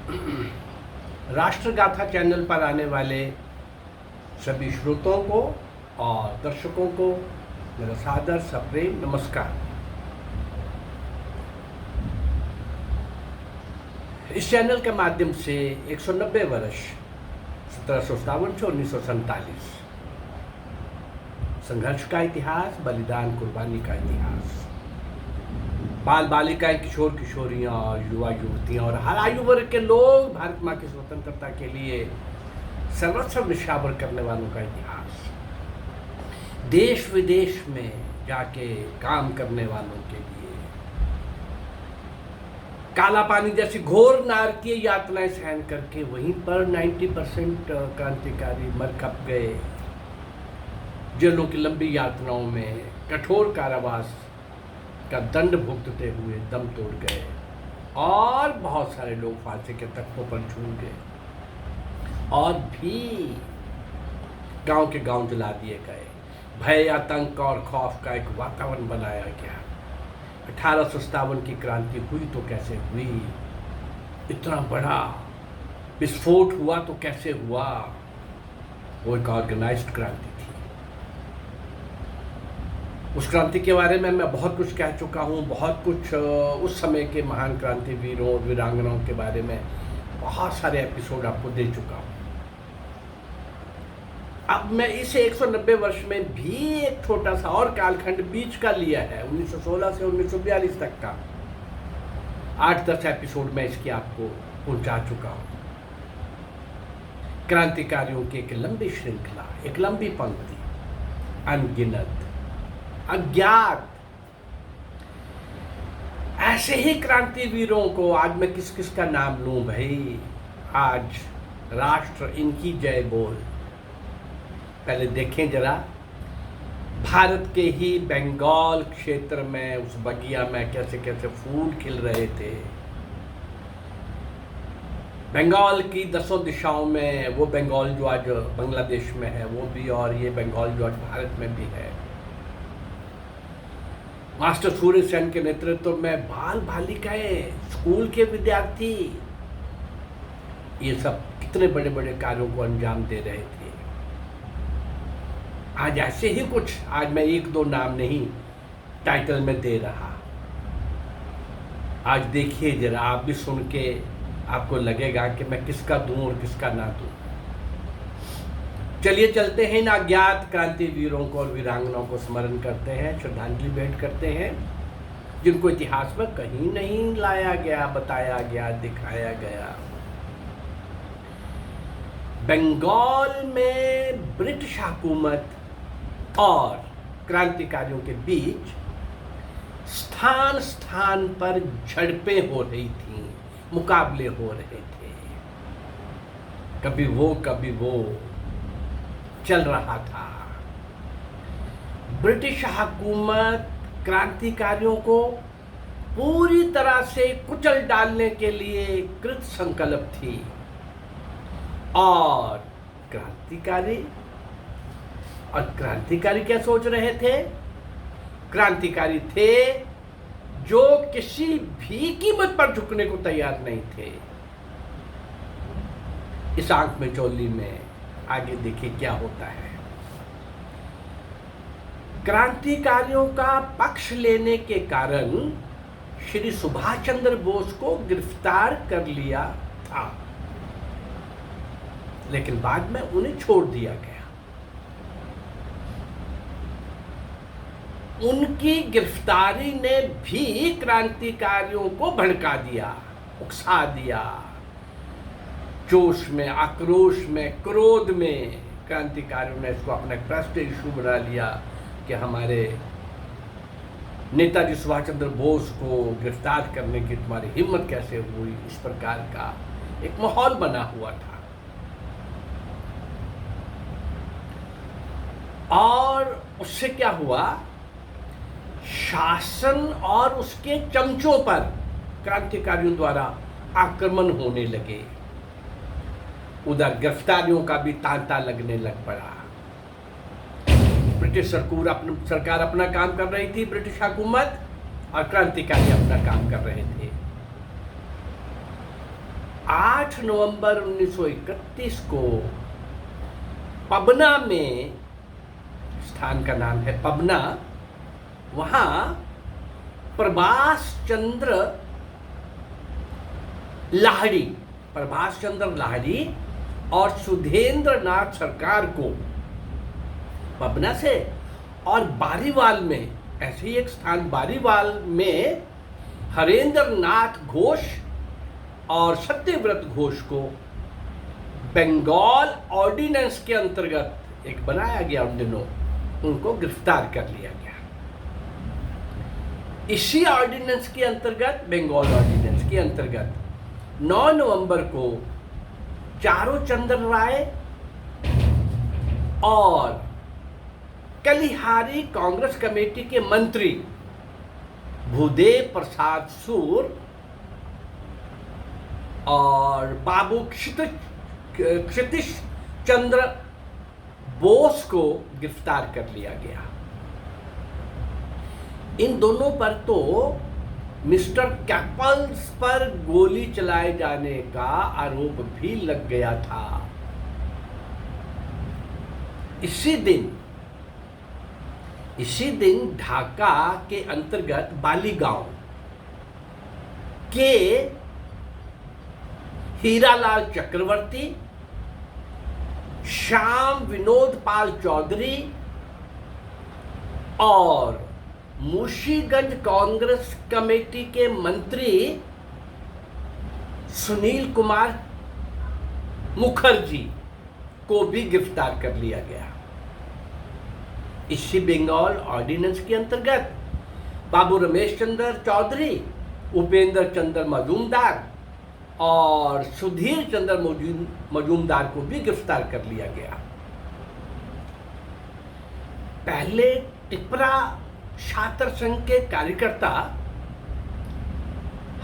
राष्ट्रगाथा channel पर आने वाले सभी श्रोताओं को और दर्शकों को मेरा सादर सप्रेम नमस्कार। इस चैनल के माध्यम से 190 वर्ष 1757 से 1947 संघर्ष का इतिहास, बलिदान कुर्बानी का इतिहास, बाल बालिकाएं, किशोर किशोरियां और युवा युवतियां और हर आयु वर्ग के लोग भारत माँ की स्वतंत्रता के लिए सर्वस्व निछावर करने वालों का इतिहास, देश विदेश में जाके काम करने वालों के लिए काला पानी जैसी घोर नारकीय यातनाएं सहन करके वहीं पर 90% क्रांतिकारी मर खप गए, जेलों की लंबी यातनाओं में कठोर कारावास का दंड भुगतते हुए दम तोड़ गए और बहुत सारे लोग फांसी के तख्तों पर झूल गए और भी गांव के गांव जला दिए गए। भय, आतंक और खौफ का एक वातावरण बनाया गया। 1857 की क्रांति हुई तो कैसे हुई, इतना बड़ा विस्फोट हुआ तो कैसे हुआ। वो एक ऑर्गेनाइज्ड क्रांति थी। उस क्रांति के बारे में मैं बहुत कुछ कह चुका हूँ, बहुत कुछ उस समय के महान क्रांतिवीरों और वीरांगनाओं के बारे में बहुत सारे एपिसोड आपको दे चुका हूँ। अब मैं इस 190 वर्ष में भी एक छोटा सा और कालखंड बीच का लिया है, 1916 से 1942 तक का 8-10 एपिसोड में इसकी आपको पहुंचा चुका हूँ। क्रांतिकारियों की एक लंबी श्रृंखला, एक लंबी पंक्ति, अनगिनत, अज्ञात ऐसे ही क्रांतिवीरों को आज मैं किस किस का नाम लूं भाई। आज राष्ट्र इनकी जय बोल। पहले देखें जरा, भारत के ही बंगाल क्षेत्र में उस बगिया में कैसे कैसे फूल खिल रहे थे। बंगाल की 10 दिशाओं में वो बंगाल जो आज बांग्लादेश में है वो भी, और ये बंगाल जो आज भारत में भी है। मास्टर सूर्य सेन के नेतृत्व में बाल बालिकाएं, स्कूल के विद्यार्थी, ये सब कितने बड़े बड़े कार्यों को अंजाम दे रहे थे। आज ऐसे ही कुछ, आज मैं 1-2 नाम नहीं टाइटल में दे रहा। आज देखिए जरा, आप भी सुन के आपको लगेगा कि मैं किसका दूं और किसका ना दूं। चलिए चलते हैं, इन अज्ञात क्रांतिवीरों को और वीरांगनाओं को स्मरण करते हैं, श्रद्धांजलि भेंट करते हैं, जिनको इतिहास में कहीं नहीं लाया गया, बताया गया, दिखाया गया। बंगाल में ब्रिटिश हुकूमत और क्रांतिकारियों के बीच स्थान स्थान पर झड़पें हो रही थीं, मुकाबले हो रहे थे। कभी वो चल रहा था। ब्रिटिश हुकूमत क्रांतिकारियों को पूरी तरह से कुचल डालने के लिए कृत संकल्प थी और क्रांतिकारी क्या सोच रहे थे? क्रांतिकारी थे जो किसी भी कीमत पर झुकने को तैयार नहीं थे। इस आंख में चोली में आगे देखिए क्या होता है। क्रांतिकारियों का पक्ष लेने के कारण श्री सुभाष चंद्र बोस को गिरफ्तार कर लिया था, लेकिन बाद में उन्हें छोड़ दिया गया। उनकी गिरफ्तारी ने भी क्रांतिकारियों को भड़का दिया, उकसा दिया। जोश में, आक्रोश में, क्रोध में क्रांतिकारियों ने इसको अपना प्रेस्टीज इशू बना लिया कि हमारे नेताजी सुभाष चंद्र बोस को गिरफ्तार करने की तुम्हारी हिम्मत कैसे हुई। इस प्रकार का एक माहौल बना हुआ था और उससे क्या हुआ, शासन और उसके चमचों पर क्रांतिकारियों द्वारा आक्रमण होने लगे। उधर गिरफ्तारियों का भी तांता लगने लग पड़ा। ब्रिटिश सरकार अपना काम कर रही थी, ब्रिटिश हुकूमत, और क्रांतिकारी अपना काम कर रहे थे। 8 नवंबर 1931 को पबना में, स्थान का नाम है पबना, वहां प्रभाष चंद्र लाहिड़ी और सुधेंद्र नाथ सरकार को पबना से, और बारीवाल में, ऐसे ही एक स्थान बारीवाल में हरेंद्र नाथ घोष और सत्यव्रत घोष को बंगाल ऑर्डिनेंस के अंतर्गत एक बनाया गया, उन दिनों उनको गिरफ्तार कर लिया गया। इसी ऑर्डिनेंस के अंतर्गत, बंगाल ऑर्डिनेंस के अंतर्गत 9 नवंबर को चारों चंद्र राय और कलिहारी कांग्रेस कमेटी के मंत्री भूदेव प्रसाद सूर और बाबू क्षितिश चंद्र बोस को गिरफ्तार कर लिया गया। इन दोनों पर तो मिस्टर कैपल्स पर गोली चलाए जाने का आरोप भी लग गया था। इसी दिन ढाका के अंतर्गत बालीगांव के हीरालाल चक्रवर्ती, श्याम विनोद पाल चौधरी और मुंशीगंज कांग्रेस कमेटी के मंत्री सुनील कुमार मुखर्जी को भी गिरफ्तार कर लिया गया। इसी बंगाल ऑर्डिनेंस के अंतर्गत बाबू रमेश चंद्र चौधरी, उपेंद्र चंद्र मजूमदार और सुधीर चंद्र मजूमदार को भी गिरफ्तार कर लिया गया। पहले टिपरा छात्र संघ के कार्यकर्ता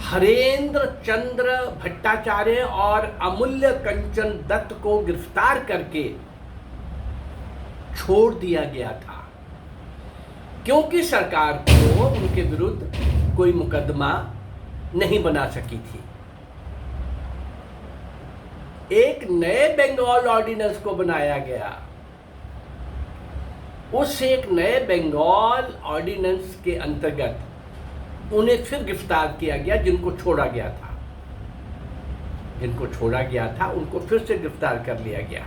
हरेंद्र चंद्र भट्टाचार्य और अमूल्य कंचन दत्त को गिरफ्तार करके छोड़ दिया गया था, क्योंकि सरकार को उनके विरुद्ध कोई मुकदमा नहीं बना सकी थी। एक नए बंगाल ऑर्डिनेंस को बनाया गया। उस एक नए बंगाल ऑर्डिनेंस के अंतर्गत उन्हें फिर गिरफ्तार किया गया। जिनको छोड़ा गया था उनको फिर से गिरफ्तार कर लिया गया।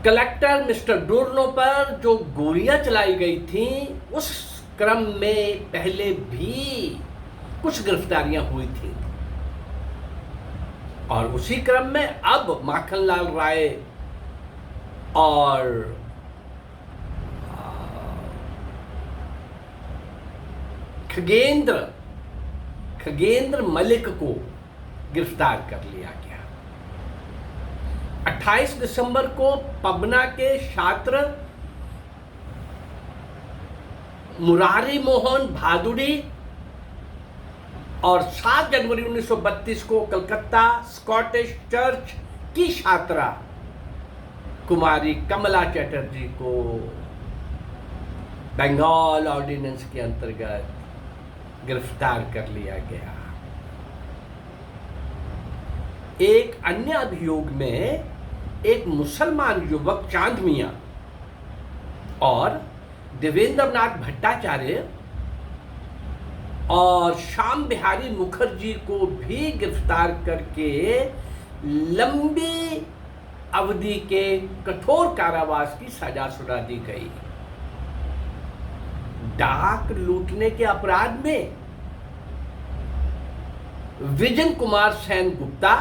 कलेक्टर मिस्टर डुर्नो पर जो गोलियां चलाई गई थी, उस क्रम में पहले भी कुछ गिरफ्तारियां हुई थी, और उसी क्रम में अब माखनलाल राय और खगेंद्र मलिक को गिरफ्तार कर लिया गया। 28 दिसंबर को पबना के छात्र मुरारी मोहन भादुड़ी और 7 जनवरी 1932 को कलकत्ता स्कॉटिश चर्च की छात्रा कुमारी कमला चटर्जी को बंगाल ऑर्डिनेंस के अंतर्गत गिरफ्तार कर लिया गया। एक अन्य अभियोग में एक मुसलमान युवक चांद मियां और देवेंद्र नाथ भट्टाचार्य और श्याम बिहारी मुखर्जी को भी गिरफ्तार करके लंबी अवधि के कठोर कारावास की सजा सुना दी गई। डाक लूटने के अपराध में विजन कुमार सेन गुप्ता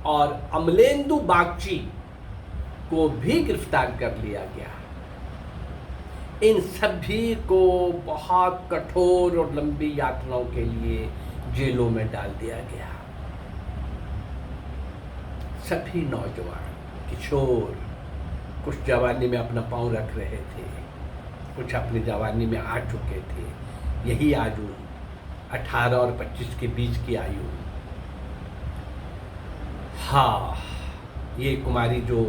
और अमलेंदु बागची को भी गिरफ्तार कर लिया गया। इन सभी को बहुत कठोर और लंबी यातनाओं के लिए जेलों में डाल दिया गया। सभी नौजवान किशोर कुछ जवानी में अपना पांव रख रहे थे, कुछ अपनी जवानी में आ चुके थे। यही आयु 18 और 25 के बीच की आयु। हाँ, ये कुमारी जो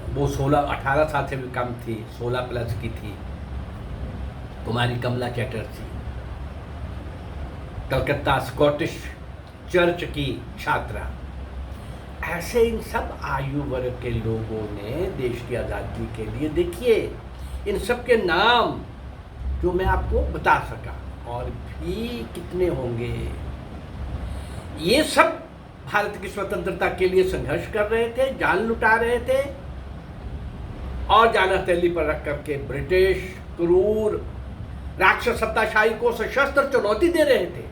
वो 18 साल से भी कम थी, 16 प्लस की थी, कुमारी कमला चटर्जी। कलकत्ता स्कॉटिश चर्च की छात्रा। ऐसे इन सब आयु वर्ग के लोगों ने देश की आज़ादी के लिए, देखिए इन सब के नाम जो मैं आपको बता सका, और भी कितने होंगे, ये सब भारत की स्वतंत्रता के लिए संघर्ष कर रहे थे, जान लुटा रहे थे, और जान हथेली पर रख करके ब्रिटिश क्रूर राक्षस सत्ताशाही को सशस्त्र चुनौती दे रहे थे।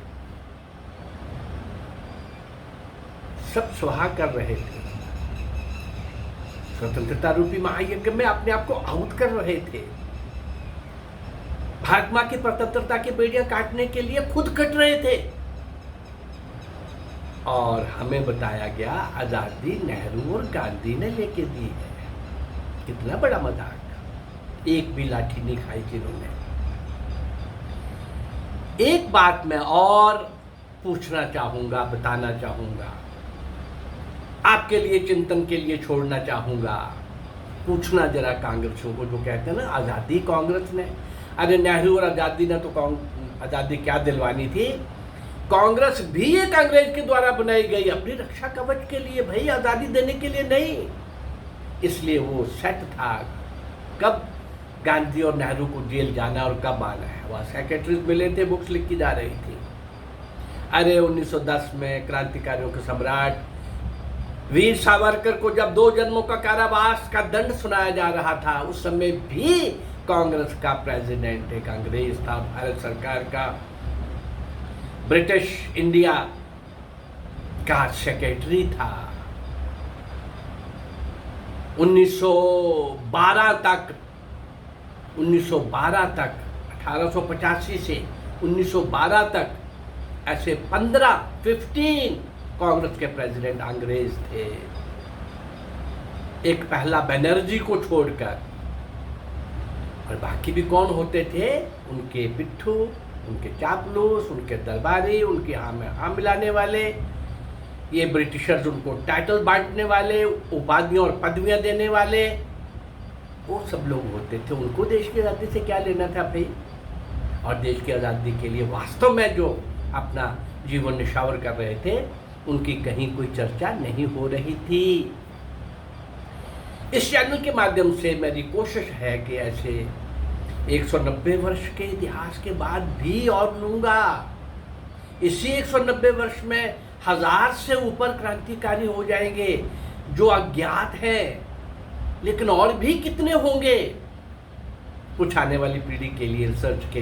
सब स्वाहा कर रहे थे, स्वतंत्रता रूपी महायज्ञ में अपने आप को आहुत कर रहे थे। भारत मां की स्वतंत्रता की बेड़ियां काटने के लिए खुद कट रहे थे, और हमें बताया गया आजादी नेहरू और गांधी ने लेके दी है। कितना बड़ा मजाक, एक भी लाठी नहीं खाई जिन्होंने। एक बात मैं और पूछना चाहूंगा, बताना चाहूंगा, आपके लिए चिंतन के लिए छोड़ना चाहूंगा। पूछना जरा कांग्रेसियों को जो कहते हैं ना आजादी कांग्रेस ने, अरे नेहरू और आजादी ने तो आजादी क्या दिलवानी थी। कांग्रेस भी एक अंग्रेज के द्वारा बनाई गई अपनी रक्षा कवच के लिए, भाई आजादी देने के लिए नहीं। इसलिए वो सेट था कब गांधी और नेहरू को जेल जाना और कब आना है। वहाँ सेक्रेटरीज मिले थे, बुक्स लिखी जा रही थी। अरे 1910 में क्रांतिकारियों के सम्राट वीर सावरकर को जब 2 जन्मों का कारावास का दंड सुनाया जा रहा था, उस समय भी कांग्रेस का प्रेसिडेंट एक अंग्रेज था, भारत सरकार का ब्रिटिश इंडिया का सेक्रेटरी था। 1912 तक 1885 से 1912 तक ऐसे 15 कांग्रेस के प्रेसिडेंट अंग्रेज थे, एक पहला बनर्जी को छोड़कर। और बाकी भी कौन होते थे, उनके पिट्ठू, उनके चापलूस, उनके दरबारी, उनके हाँ में हाँ मिलाने वाले, ये ब्रिटिशर्स उनको टाइटल बांटने वाले, उपाधियां और पदवियां देने वाले, वो सब लोग होते थे। उनको देश की आज़ादी से क्या लेना था भाई। और देश की आज़ादी के लिए वास्तव में जो अपना जीवन निछावर कर रहे थे, उनकी कहीं कोई चर्चा नहीं हो रही थी। इस चैनल के माध्यम से मेरी कोशिश है कि ऐसे 190 वर्ष के इतिहास के बाद भी और लूंगा। इसी 190 वर्ष में 1000 से ऊपर क्रांतिकारी हो जाएंगे जो अज्ञात हैं, लेकिन और भी कितने होंगे कुछ आने वाली पीढ़ी के लिए रिसर्च के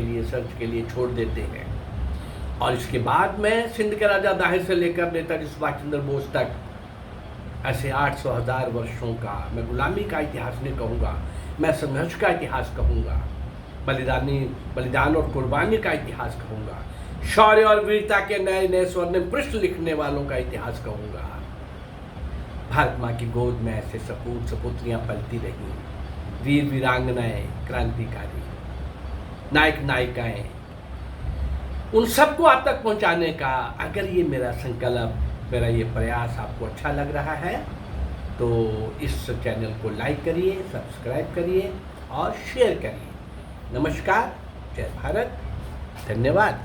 लिए छोड़ देते हैं। और इसके बाद में सिंध के राजा दाहिर से लेकर नेताजी सुभाष चंद्र बोस तक ऐसे 800,000 वर्षों का, मैं गुलामी का इतिहास नहीं कहूँगा, मैं संघर्ष का इतिहास कहूँगा, बलिदान और कुर्बानी का इतिहास कहूँगा, शौर्य और वीरता के नए नए स्वर्णिम पृष्ठ लिखने वालों का इतिहास कहूँगा। भारत माँ की गोद में ऐसे सपूत सपुत्रियाँ पलती रही, वीर वीरांगनाएं, क्रांतिकारी, नायक नायिकाएं, उन सबको आप तक पहुंचाने का अगर ये मेरा संकल्प, मेरा ये प्रयास आपको अच्छा लग रहा है तो इस चैनल को लाइक करिए, सब्सक्राइब करिए और शेयर करिए। नमस्कार, जय भारत, धन्यवाद।